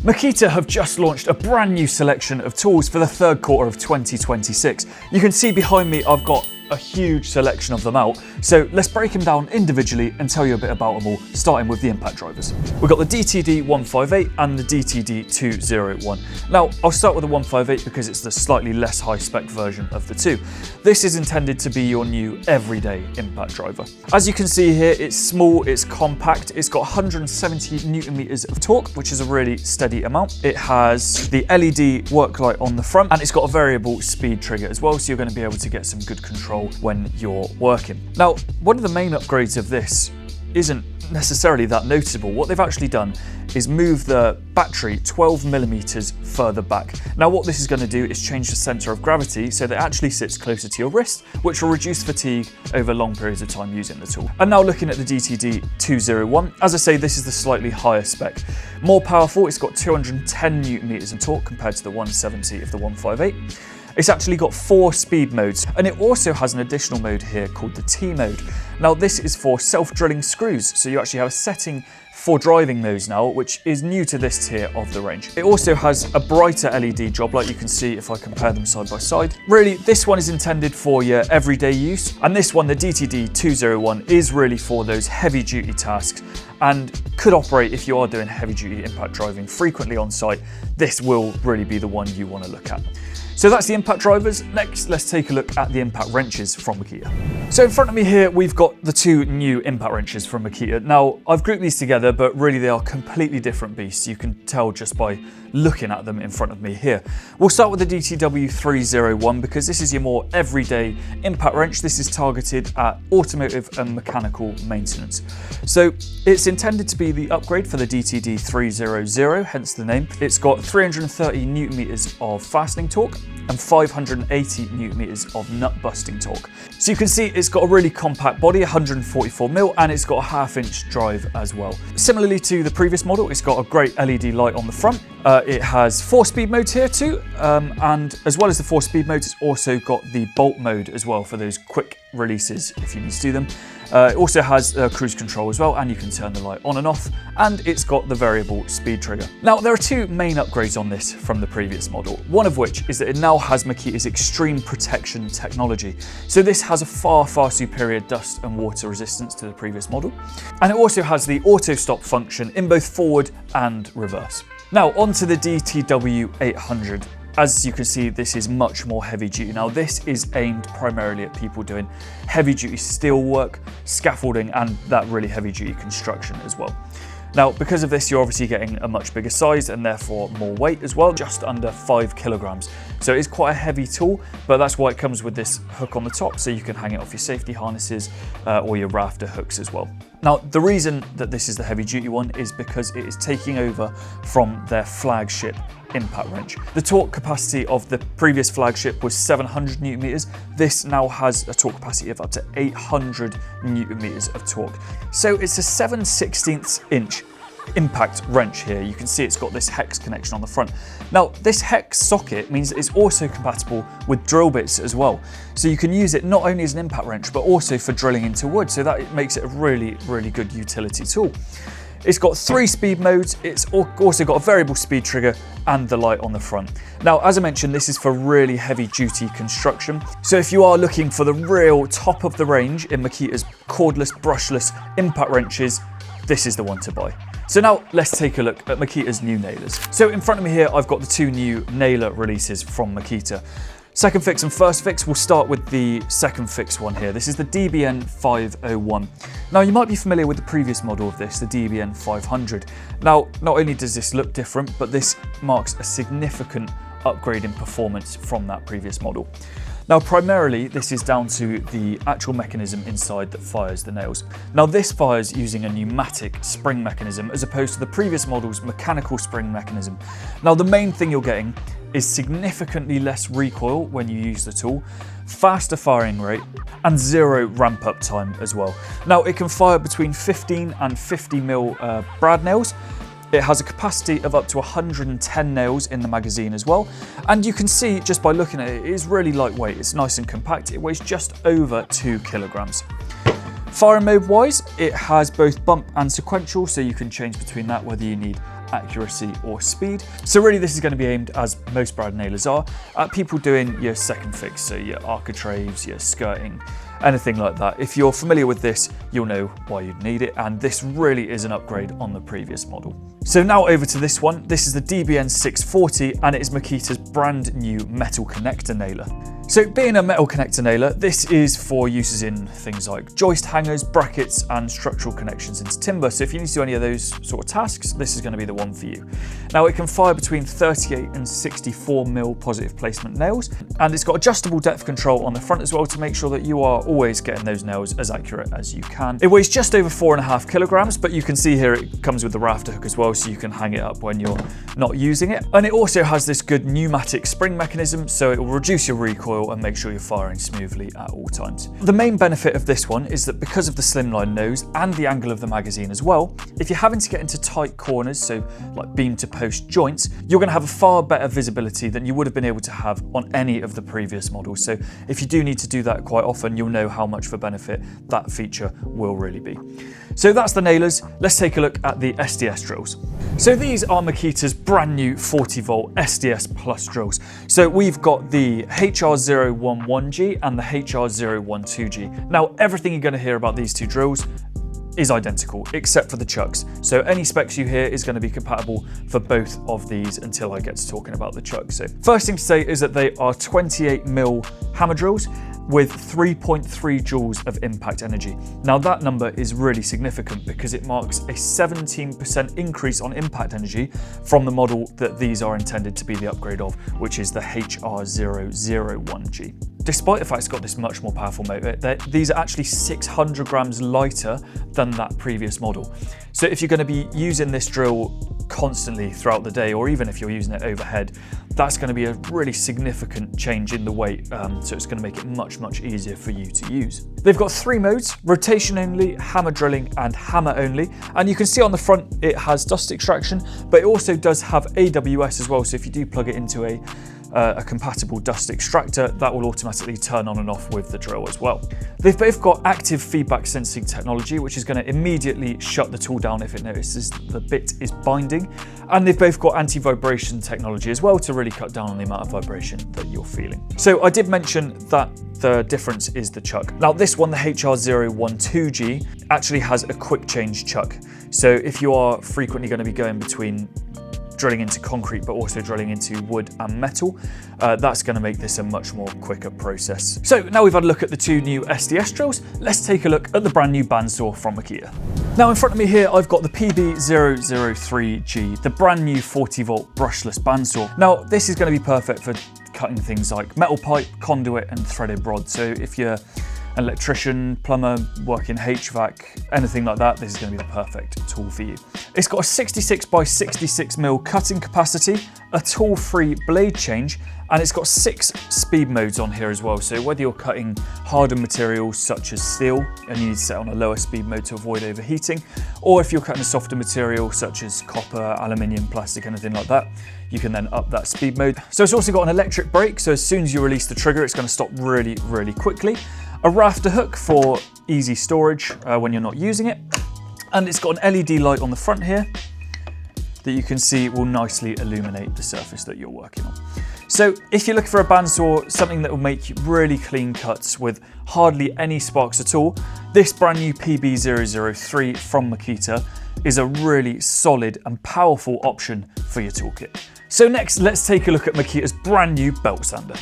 Makita have just launched a brand new selection of tools for the third quarter of 2026. You can see behind me I've got a huge selection of them out, so let's break them down individually and tell you a bit about them all, starting with the impact drivers. We've got the DTD 158 and the DTD 201. Now, I'll start with the 158 because it's the slightly less high-spec version of the two. This is intended to be your new everyday impact driver. As you can see here, it's small, it's compact, it's got 170 Newton meters of torque, which is a really steady amount. It has the LED work light on the front, and it's got a variable speed trigger as well, so you're going to be able to get some good control when you're working. Now, one of the main upgrades of this isn't necessarily that noticeable. What they've actually done is move the battery 12 millimeters further back. Now, what this is going to do is change the center of gravity so that it actually sits closer to your wrist, which will reduce fatigue over long periods of time using the tool. And now looking at the DTD 201, as I say, this is the slightly higher spec. More powerful, it's got 210 Newton meters of torque compared to the 170 of the 158. It's actually got 4 speed modes, and it also has an additional mode here called the T mode. Now, this is for self-drilling screws, so you actually have a setting for driving those now, which is new to this tier of the range. It also has a brighter LED job light, you can see if I compare them side by side. Really, this one is intended for your everyday use, and this one, the DTD 201, is really for those heavy-duty tasks and could operate if you are doing heavy-duty impact driving frequently on site. This will really be the one you want to look at. So that's the impact drivers. Next, let's take a look at the impact wrenches from Makita. So in front of me here, we've got the 2 new impact wrenches from Makita. Now, I've grouped these together, but really they are completely different beasts. You can tell just by looking at them in front of me here. We'll start with the DTW 301 because this is your more everyday impact wrench. This is targeted at automotive and mechanical maintenance. So it's intended to be the upgrade for the DTD 300, hence the name. It's got 330 Newton meters of fastening torque and 580 Newton meters of nut busting torque. So you can see it's got a really compact body, 144mm, and it's got a 1/2 inch drive as well. Similarly to the previous model, it's got a great LED light on the front. It has 4 speed modes here too, and as well as the 4 speed modes, it's also got the bolt mode as well for those quick releases if you need to do them. It also has cruise control as well, and you can turn the light on and off, and it's got the variable speed trigger. Now, there are 2 main upgrades on this from the previous model, one of which is that it now has Makita's extreme protection technology. So this has a far superior dust and water resistance to the previous model, and it also has the auto stop function in both forward and reverse. Now, onto the DTW 800. As you can see, this is much more heavy duty. Now, this is aimed primarily at people doing heavy duty steel work, scaffolding, and that really heavy duty construction as well. Now, because of this, you're obviously getting a much bigger size and therefore more weight as well, just under 5 kilograms. So it is quite a heavy tool, but that's why it comes with this hook on the top, so you can hang it off your safety harnesses or your rafter hooks as well. Now, the reason that this is the heavy duty one is because it is taking over from their flagship impact wrench. The torque capacity of the previous flagship was 700 Newton meters. This now has a torque capacity of up to 800 Newton meters of torque. So it's a 7/16 inch impact wrench here. You can see it's got this hex connection on the front. Now, this hex socket means that it's also compatible with drill bits as well. So you can use it not only as an impact wrench, but also for drilling into wood. So that makes it a really good utility tool. It's got 3 speed modes. It's also got a variable speed trigger and the light on the front. Now, as I mentioned, this is for really heavy duty construction. So if you are looking for the real top of the range in Makita's cordless, brushless impact wrenches, this is the one to buy. So now let's take a look at Makita's new nailers. So in front of me here, I've got the 2 new nailer releases from Makita. Second fix and first fix, we'll start with the second fix one here. This is the DBN 501. Now, you might be familiar with the previous model of this, the DBN 500. Now, not only does this look different, but this marks a significant upgrade in performance from that previous model. Now, primarily, this is down to the actual mechanism inside that fires the nails. Now, this fires using a pneumatic spring mechanism as opposed to the previous model's mechanical spring mechanism. Now, the main thing you're getting is significantly less recoil when you use the tool, faster firing rate, and 0 ramp up time as well. Now, it can fire between 15 and 50mm brad nails. It has a capacity of up to 110 nails in the magazine as well. And you can see just by looking at it, it is really lightweight. It's nice and compact. It weighs just over 2 kilograms. Firing mode wise, it has both bump and sequential, so you can change between that whether you need accuracy or speed. So really this is going to be aimed, as most brad nailers are, at people doing your second fix, so your architraves, your skirting, anything like that. If you're familiar with this, you'll know why you'd need it, and this really is an upgrade on the previous model. So now over to this one. This is the DBN 640 and it is Makita's brand new metal connector nailer. So being a metal connector nailer, this is for uses in things like joist hangers, brackets and structural connections into timber. So if you need to do any of those sort of tasks, this is going to be the one for you. Now it can fire between 38 and 64mm positive placement nails, and it's got adjustable depth control on the front as well to make sure that you are always getting those nails as accurate as you can. It weighs just over 4.5 kilograms, but you can see here it comes with the rafter hook as well, so you can hang it up when you're not using it. And it also has this good pneumatic spring mechanism, so it will reduce your recoil and make sure you're firing smoothly at all times. The main benefit of this one is that because of the slimline nose and the angle of the magazine as well, if you're having to get into tight corners, so like beam to post joints, you're going to have a far better visibility than you would have been able to have on any of the previous models. So if you do need to do that quite often, you'll know how much of a benefit that feature will really be. So that's the nailers. Let's take a look at the SDS drills. So these are Makita's brand new 40 volt SDS Plus drills. So we've got the HR011G and the HR012G. Now everything you're going to hear about these two drills is identical except for the chucks. So any specs you hear is going to be compatible for both of these until I get to talking about the chucks. So first thing to say is that they are 28mm hammer drills with 3.3 joules of impact energy. Now that number is really significant because it marks a 17% increase on impact energy from the model that these are intended to be the upgrade of, which is the HR001G. Despite the fact it's got this much more powerful motor, these are actually 600 grams lighter than that previous model. So if you're going to be using this drill constantly throughout the day, or even if you're using it overhead, that's going to be a really significant change in the weight, so it's going to make it much easier for you to use. They've got 3 modes: rotation only, hammer drilling and hammer only, and you can see on the front it has dust extraction, but it also does have AWS as well, so if you do plug it into a compatible dust extractor, that will automatically turn on and off with the drill as well. They've both got active feedback sensing technology, which is going to immediately shut the tool down if it notices the bit is binding, and they've both got anti-vibration technology as well to really cut down on the amount of vibration that you're feeling. So I did mention that the difference is the chuck. Now this one, the HR012G, actually has a quick change chuck. So if you are frequently going to be going between drilling into concrete but also drilling into wood and metal, that's going to make this a much more quicker process. So now we've had a look at the two new SDS drills, let's take a look at the brand new bandsaw from Makita. Now in front of me here I've got the PB003G, the brand new 40 volt brushless bandsaw. Now this is going to be perfect for cutting things like metal pipe, conduit and threaded rod. So if you're an electrician, plumber, working HVAC, anything like that, this is going to be the perfect tool for you. It's got a 66 by 66mm cutting capacity, a tool-free blade change, and it's got 6 speed modes on here as well. So whether you're cutting harder materials such as steel and you need to set on a lower speed mode to avoid overheating, or if you're cutting a softer material such as copper, aluminium, plastic, anything like that, you can then up that speed mode. So it's also got an electric brake, so as soon as you release the trigger, it's going to stop really quickly. A rafter hook for easy storage when you're not using it, and it's got an LED light on the front here that you can see will nicely illuminate the surface that you're working on. So if you're looking for a bandsaw, something that will make really clean cuts with hardly any sparks at all, this brand new PB003 from Makita is a really solid and powerful option for your toolkit. So next, let's take a look at Makita's brand new belt sander.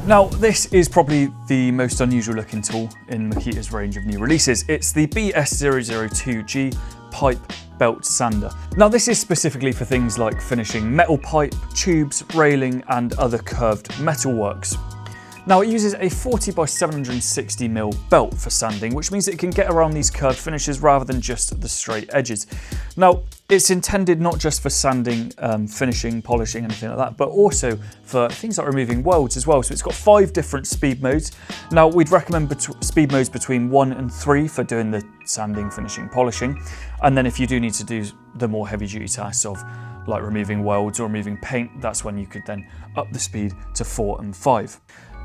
Now, this is probably the most unusual looking tool in Makita's range of new releases. It's the BS002G pipe belt sander. Now, this is specifically for things like finishing metal pipe, tubes, railing, and other curved metalworks. Now, it uses a 40 by 760mm belt for sanding, which means it can get around these curved finishes rather than just the straight edges. Now, it's intended not just for sanding, finishing, polishing, anything like that, but also for things like removing welds as well. So it's got 5 different speed modes. Now, we'd recommend speed modes between 1 and 3 for doing the sanding, finishing, polishing. And then if you do need to do the more heavy duty tasks of like removing welds or removing paint, that's when you could then up the speed to 4 and 5.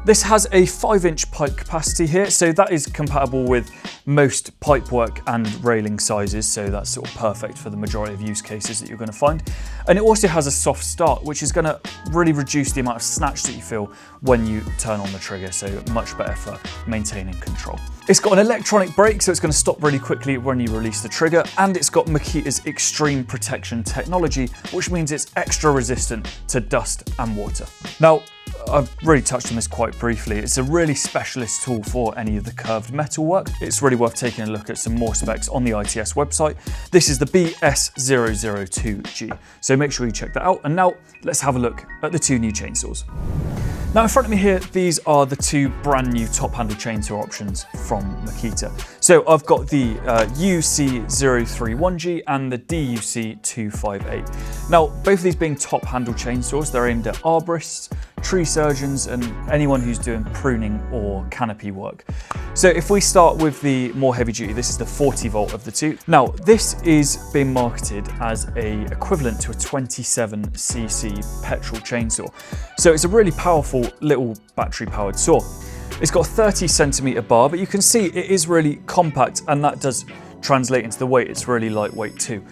This has a 5-inch pipe capacity here, so that is compatible with most pipework and railing sizes, so that's sort of perfect for the majority of use cases that you're going to find. And it also has a soft start, which is going to really reduce the amount of snatch that you feel when you turn on the trigger, so much better for maintaining control. It's got an electronic brake, so it's going to stop really quickly when you release the trigger, and it's got Makita's extreme protection technology, which means it's extra resistant to dust and water. Now, I've really touched on this quite briefly. It's a really specialist tool for any of the curved metal work. It's really worth taking a look at some more specs on the ITS website. This is the BS002G, so make sure you check that out. And now let's have a look at the two new chainsaws. Now in front of me here, these are the two brand new top handle chainsaw options from Makita. So I've got the UC031G and the DUC258. Now both of these being top handle chainsaws, they're aimed at arborists, tree surgeons and anyone who's doing pruning or canopy work. So if we start with the more heavy duty, this is the 40 volt of the two. Now this is being marketed as a equivalent to a 27cc petrol chainsaw. So it's a really powerful little battery powered saw. It's got a 30cm bar, but you can see it is really compact, and that does translate into the weight. It's really lightweight too.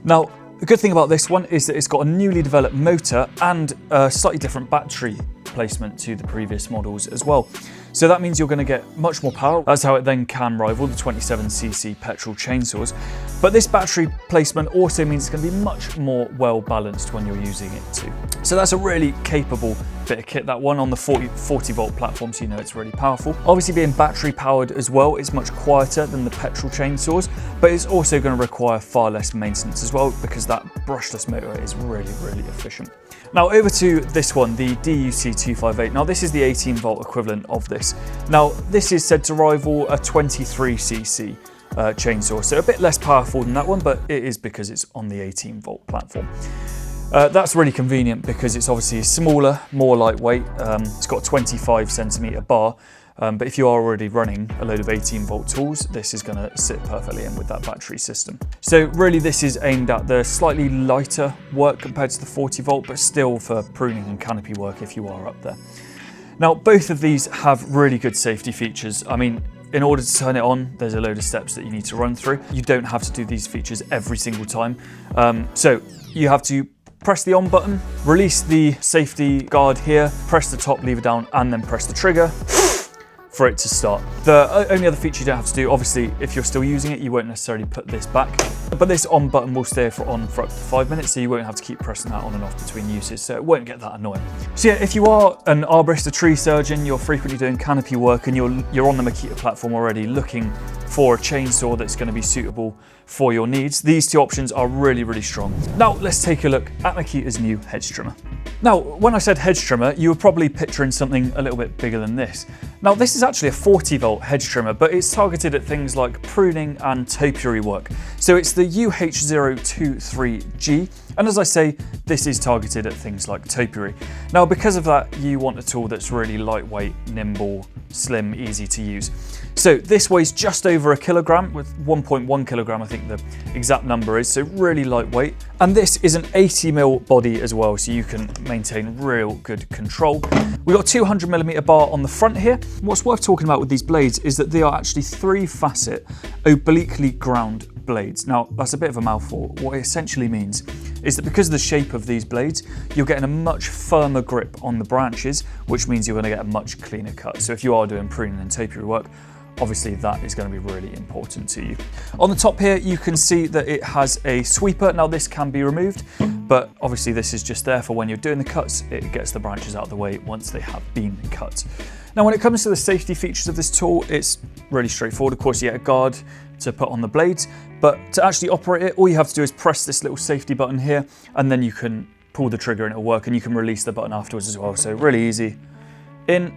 Now, the good thing about this one is that it's got a newly developed motor and a slightly different battery placement to the previous models as well. So that means you're going to get much more power. That's how it then can rival the 27cc petrol chainsaws. But this battery placement also means it's going to be much more well balanced when you're using it too. So that's a really capable bit of kit, that one, on the 40 volt platform, so you know it's really powerful. Obviously being battery powered as well, it's much quieter than the petrol chainsaws, but it's also going to require far less maintenance as well because that brushless motor is really, really efficient. Now over to this one, the DUC258. Now this is the 18 volt equivalent of this. Now this is said to rival a 23cc chainsaw, so a bit less powerful than that one, but it is because it's on the 18 volt platform. That's really convenient because it's obviously smaller, more lightweight. It's got a 25cm bar, but if you are already running a load of 18 volt tools, this is going to sit perfectly in with that battery system. So really this is aimed at the slightly lighter work compared to the 40 volt, but still for pruning and canopy work if you are up there. Now both of these have really good safety features. I mean, in order to turn it on, there's a load of steps that you need to run through. You don't have to do these features every single time. So you have to press the on button, release the safety guard here, press the top lever down, and then press the trigger for it to start. The only other feature you don't have to do, obviously, if you're still using it, you won't necessarily put this back, but this on button will stay on for up to 5 minutes, so you won't have to keep pressing that on and off between uses, so it won't get that annoying. So yeah, if you are an arborist, a tree surgeon, you're frequently doing canopy work, and you're on the Makita platform already looking for a chainsaw that's going to be suitable for your needs, these two options are really, really strong. Now let's take a look at Makita's new hedge trimmer. Now, when I said hedge trimmer, you were probably picturing something a little bit bigger than this. Now, this is actually a 40 volt hedge trimmer, but it's targeted at things like pruning and topiary work. So it's the UH023G, and as I say, this is targeted at things like topiary. Now, because of that, you want a tool that's really lightweight, nimble, slim, easy to use. So this weighs just over 1 kilogram, with 1.1 kilogram, I think the exact number is, so really lightweight. And this is an 80mm body as well, so you can maintain real good control. We've got a 200mm bar on the front here. What's worth talking about with these blades is that they are actually 3-facet, obliquely ground blades. Now, that's a bit of a mouthful. What it essentially means is that because of the shape of these blades, you're getting a much firmer grip on the branches, which means you're going to get a much cleaner cut. So if you are doing pruning and topiary work, obviously that is going to be really important to you. On the top here, you can see that it has a sweeper. Now this can be removed, but obviously this is just there for when you're doing the cuts. It gets the branches out of the way once they have been cut. Now when it comes to the safety features of this tool, it's really straightforward. Of course, you get a guard to put on the blades, but to actually operate it, all you have to do is press this little safety button here, and then you can pull the trigger and it'll work, and you can release the button afterwards as well. So really easy. In,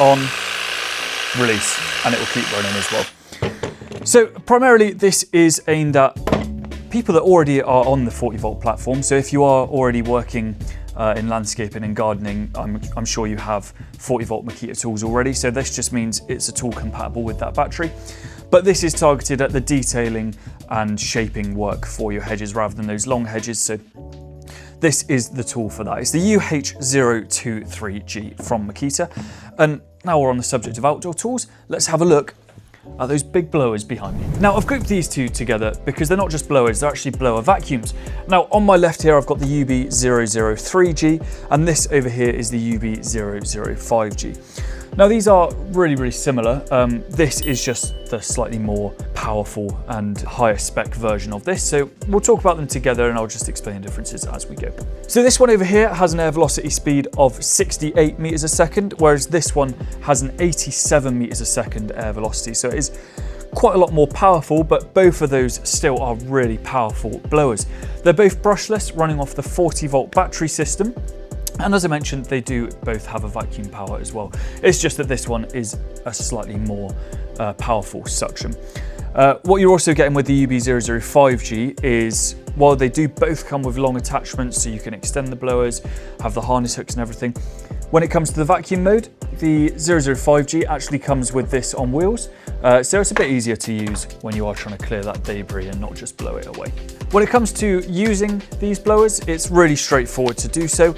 on, release, and it will keep running as well. So primarily this is aimed at people that already are on the 40 volt platform. So if you are already working in landscaping and gardening, I'm sure you have 40 volt Makita tools already. So this just means it's a tool compatible with that battery. But this is targeted at the detailing and shaping work for your hedges rather than those long hedges. So this is the tool for that. It's the UH023G from Makita. And now we're on the subject of outdoor tools, let's have a look at those big blowers behind me. Now I've grouped these two together because they're not just blowers, they're actually blower vacuums. Now on my left here I've got the UB003G, and this over here is the UB005G. Now these are really similar. This is just the slightly more powerful and higher spec version of this. So we'll talk about them together and I'll just explain the differences as we go. So this one over here has an air velocity speed of 68 meters a second, whereas this one has an 87 meters a second air velocity. So it is quite a lot more powerful, but both of those still are really powerful blowers. They're both brushless, running off the 40-volt battery system. And as I mentioned, they do both have a vacuum power as well. It's just that this one is a slightly more powerful suction. What you're also getting with the UB005G is, while they do both come with long attachments so you can extend the blowers, have the harness hooks and everything, when it comes to the vacuum mode, the 005G actually comes with this on wheels, so it's a bit easier to use when you are trying to clear that debris and not just blow it away. When it comes to using these blowers, it's really straightforward to do so.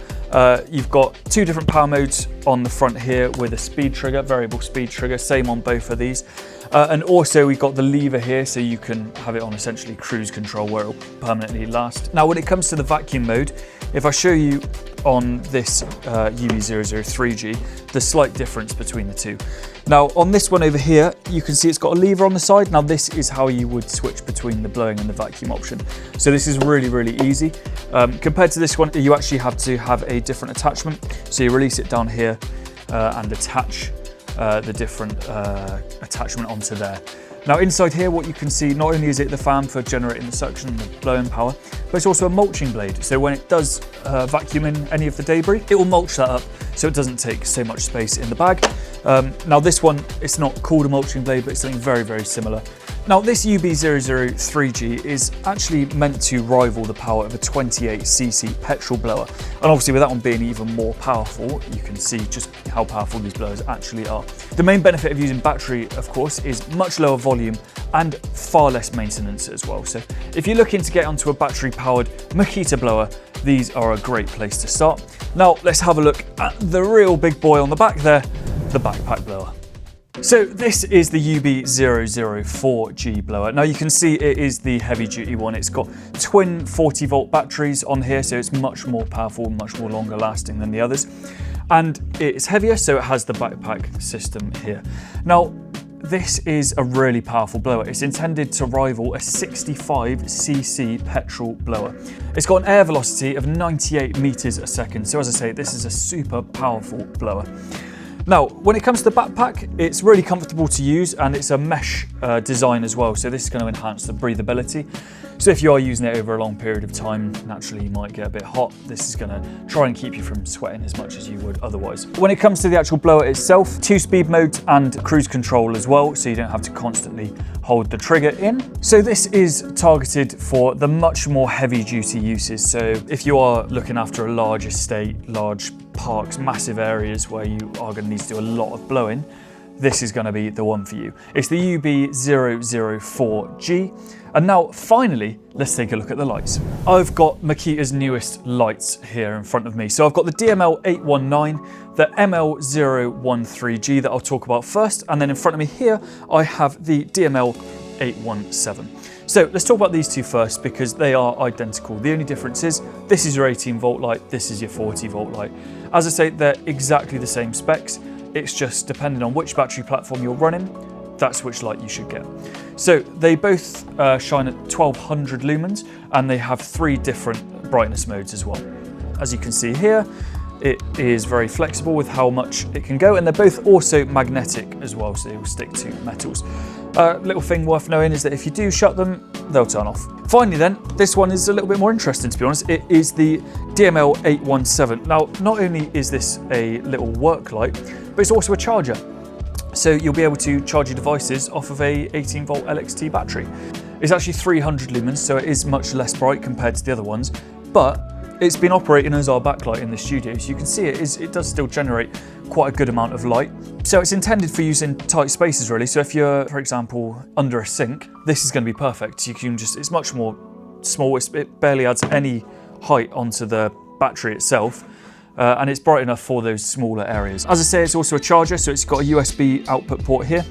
You've got two different power modes on the front here with a speed trigger, variable speed trigger, same on both of these. And also we've got the lever here so you can have it on essentially cruise control where it'll permanently last. Now when it comes to the vacuum mode, if I show you on this UB003G, the slight difference between the two. Now on this one over here, you can see it's got a lever on the side. Now this is how you would switch between the blowing and the vacuum option. So this is really easy. Compared to this one, you actually have to have a different attachment. So you release it down here and attach the different attachment onto there. Now inside here, what you can see, not only is it the fan for generating the suction and the blowing power, but it's also a mulching blade. So when it does vacuum in any of the debris, it will mulch that up so it doesn't take so much space in the bag. Now this one, it's not called a mulching blade, but it's something very similar. Now this UB003G is actually meant to rival the power of a 28cc petrol blower. And obviously with that one being even more powerful, you can see just how powerful these blowers actually are. The main benefit of using battery, of course, is much lower volume and far less maintenance as well. So if you're looking to get onto a battery powered Makita blower, these are a great place to start. Now let's have a look at the real big boy on the back there, the backpack blower. So this is the UB004G blower. Now you can see it is the heavy duty one. It's got twin 40-volt batteries on here, so it's much more powerful, much more longer lasting than the others. And it's heavier, so it has the backpack system here. Now, this is a really powerful blower. It's intended to rival a 65cc petrol blower. It's got an air velocity of 98 meters a second. So as I say, this is a super powerful blower. Now, when it comes to the backpack, it's really comfortable to use and it's a mesh design as well. So this is going to enhance the breathability. So if you are using it over a long period of time, naturally you might get a bit hot. This is going to try and keep you from sweating as much as you would otherwise. When it comes to the actual blower itself, 2 speed modes and cruise control as well, so you don't have to constantly hold the trigger in. So this is targeted for the much more heavy duty uses. So if you are looking after a large estate, large parks, massive areas where you are going to need to do a lot of blowing, this is going to be the one for you. It's the UB004G. And now, finally, let's take a look at the lights. I've got Makita's newest lights here in front of me. So I've got the DML819, the ML013G that I'll talk about first, and then in front of me here, I have the DML817. So let's talk about these two first because they are identical. The only difference is this is your 18-volt light, this is your 40-volt light. As I say, they're exactly the same specs. It's just depending on which battery platform you're running, that's which light you should get. So they both shine at 1200 lumens and they have 3 different brightness modes as well. As you can see here, it is very flexible with how much it can go, and they're both also magnetic as well, so they will stick to metals. Little thing worth knowing is that if you do shut them, they'll turn off. Finally then, this one is a little bit more interesting to be honest. It is the DML817. Now, not only is this a little work light, but it's also a charger. So you'll be able to charge your devices off of a 18-volt LXT battery. It's actually 300 lumens, so it is much less bright compared to the other ones, but it's been operating as our backlight in the studio, so you can see it does still generate quite a good amount of light. So it's intended for use in tight spaces really. So if you're, for example, under a sink, this is going to be perfect. You can just, it's much more small, it barely adds any height onto the battery itself. And it's bright enough for those smaller areas. As I say, it's also a charger, so it's got a USB output port here.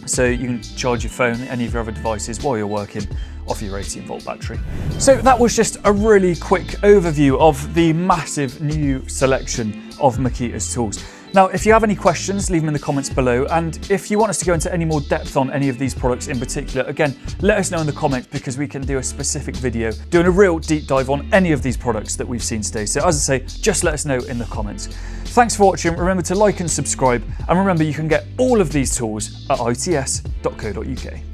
So you can charge your phone, any of your other devices while you're working off your 18-volt battery. So that was just a really quick overview of the massive new selection of Makita's tools. Now, if you have any questions, leave them in the comments below. And if you want us to go into any more depth on any of these products in particular, again, let us know in the comments because we can do a specific video doing a real deep dive on any of these products that we've seen today. So as I say, just let us know in the comments. Thanks for watching. Remember to like and subscribe. And remember, you can get all of these tools at its.co.uk.